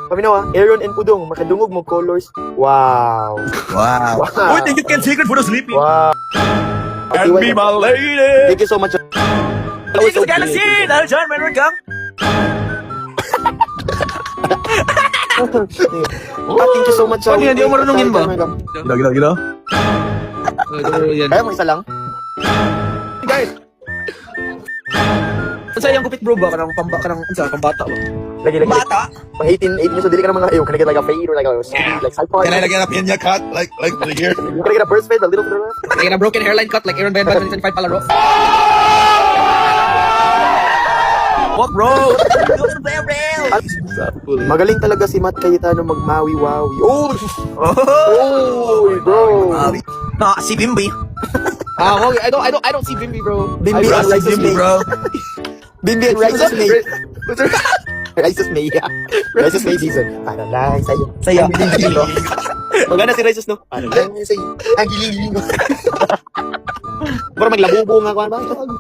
Paminaw Aaron and Pudong, makadungog mo colors. Wow. Wow. Oh, thank you, Ken Secret, for the sleeping. Wow. And be my lady. Thank you so much. Thank you, Galaxy. Dahil dyan, meron kang. Thank you so much. Paano yan? Di ako marunongin ba? Gila. Yan. Kaya mo isa lang? Guys. Sa yung gupit bro ba? Kanang pambata ba? Lagi. Bata. Pang 18 so dili ka ng mga can I get like a fade or like a side Can I get a pinya cut? Like over here? Can I get a burst fade, a little bit of that? Like a broken hairline cut like Aaron Benban 2025 palaro. What bro? Magaling talaga si Matt Cayetano magmawi-wawi. Oh, bro. Si Bimbi. I don't see Bimbi bro. Bimbi and Rice's May. bro. Bimbi and Rice's May. Rice's May. Rice's May season. Para lang sa'yo. Sa'yo. Magana si Rice's no? Para lang sa'yo. Ang giling-giling ko. Para maglabubo nga ako.